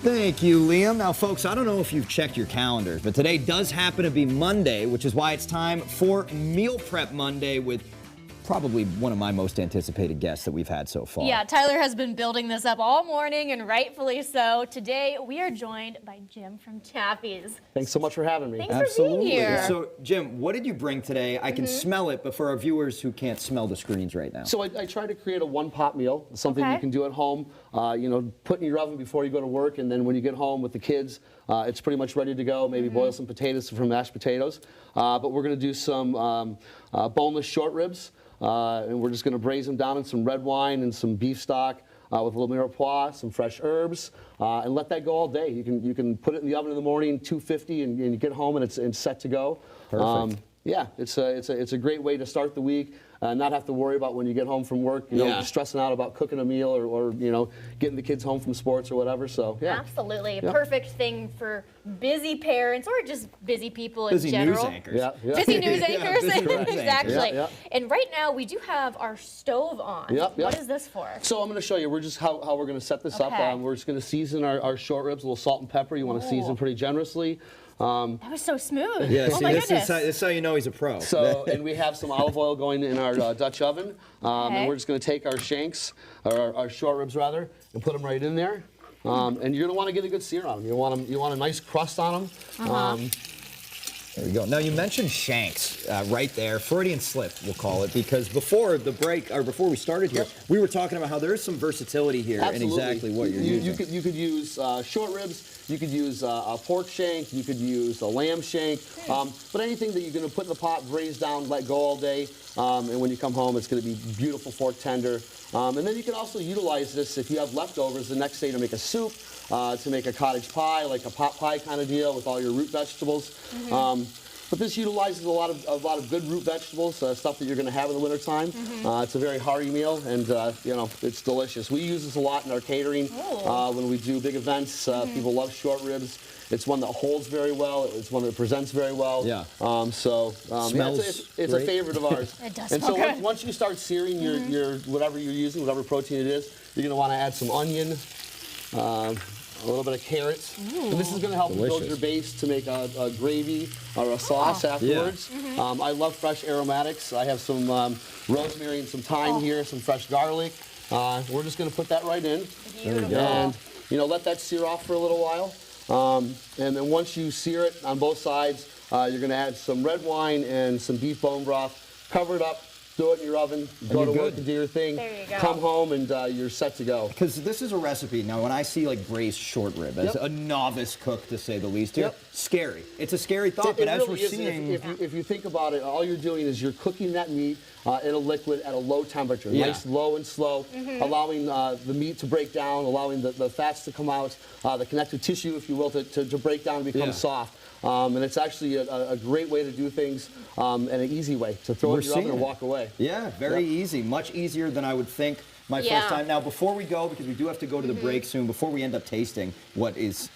Thank you, Liam. Now, folks, I don't know if you've checked your calendars, but today does happen to be Monday, which is why it's time for Meal Prep Monday with probably one of my most anticipated guests that we've had so far. Yeah, Tyler has been building this up all morning, and rightfully so. Today, we are joined by Jim from Chappie's. Thanks so much for having me. Thanks for being here. So, Jim, what did you bring today? I can smell it, but for our viewers who can't smell the screens right now. So I try to create a one-pot meal, something Okay. you can do at home. Put in your oven before you go to work, and then when you get home with the kids, it's pretty much ready to go. Maybe boil some potatoes for mashed potatoes. But we're going to do some boneless short ribs. And we're just going to braise them down in some red wine and some beef stock with a little mirepoix, some fresh herbs, and let that go all day. You can put it in the oven in the morning, 250, and you get home and it's set to go. Perfect. Yeah, it's a great way to start the week. Not have to worry about when you get home from work, stressing out about cooking a meal or getting the kids home from sports or whatever. So yeah, Absolutely, a perfect thing for busy parents or just busy people in general. News anchors. Yeah. Busy news anchors, busy news anchors. exactly. Yeah. And right now we do have our stove on. Yep. What is this for? So I'm going to show you. We're just how we're going to set this up. Okay. We're just going to season our short ribs, a little salt and pepper. You want to season pretty generously. That was so smooth. Yeah, oh see, my this goodness. is how you know he's a pro. So, and we have some olive oil going in our Dutch oven. And we're just going to take our shanks, or our short ribs rather, and put them right in there. And you're going to want to get a good sear on them. You want a nice crust on them. There we go. Now, you mentioned shanks right there. Freudian slip, we'll call it, because before the break, or before we started here, we were talking about how there is some versatility here in exactly what you're using. You could use short ribs, you could use a pork shank, you could use a lamb shank, but anything that you're going to put in the pot, braise down, let go all day, and when you come home, it's going to be beautiful fork tender. And then you can also utilize this if you have leftovers the next day to make a soup, to make a cottage pie, like a pot pie kind of deal with all your root vegetables. But this utilizes a lot of good root vegetables, stuff that you're going to have in the wintertime. It's a very hearty meal, and it's delicious. We use this a lot in our catering when we do big events. People love short ribs. It's one that holds very well. It's one that presents very well. Yeah. It's a favorite of ours. It does and smell so good. once you start searing your whatever you're using, whatever protein it is, you're going to want to add some onion. A little bit of carrots. And this is going to help you build your base to make a gravy or a sauce afterwards. I love fresh aromatics. I have some rosemary and some thyme here, some fresh garlic. We're just going to put that right in. There we go. And let that sear off for a little while. And then once you sear it on both sides, you're going to add some red wine and some beef bone broth. Cover it up. Throw it in your oven, go to work and do your thing, There you go. come home, and you're set to go. Because this is a recipe. Now, when I see like braised short rib, as a novice cook to say the least here, scary. It's a scary thought, but as we're seeing... If you think about it, all you're doing is you're cooking that meat in a liquid at a low temperature, nice, low and slow, allowing the meat to break down, allowing the fats to come out, the connective tissue, if you will, to break down and become soft. And it's actually a great way to do things and an easy way to throw it in your oven and walk away. Yeah, very easy. Much easier than I would think my first time. Now, before we go, because we do have to go to the break soon, before we end up tasting what is,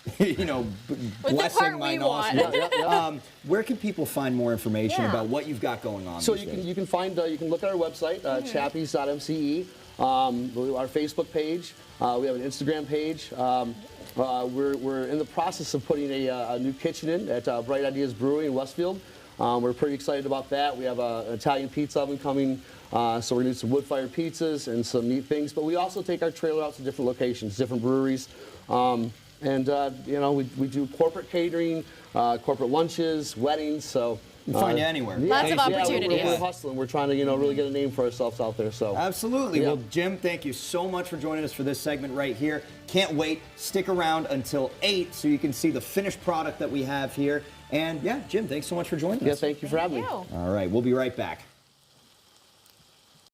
blessing my nostrils, where can people find more information about what you've got going on? So you can look at our website, chappies.mce, our Facebook page. We have an Instagram page. We're in the process of putting a new kitchen in at Bright Ideas Brewery in Westfield. We're pretty excited about that. We have an Italian pizza oven coming, so we're going to do some wood-fired pizzas and some neat things. But we also take our trailer out to different locations, different breweries. We do corporate catering, corporate lunches, weddings, so... We can find you anywhere. Lots of opportunities. We're hustling. We're trying to, really get a name for ourselves out there. So absolutely. Well, Jim, thank you so much for joining us for this segment right here. Can't wait. Stick around until 8 so you can see the finished product that we have here. And yeah, Jim, thanks so much for joining us. Yeah, thank you for having me. All right, we'll be right back.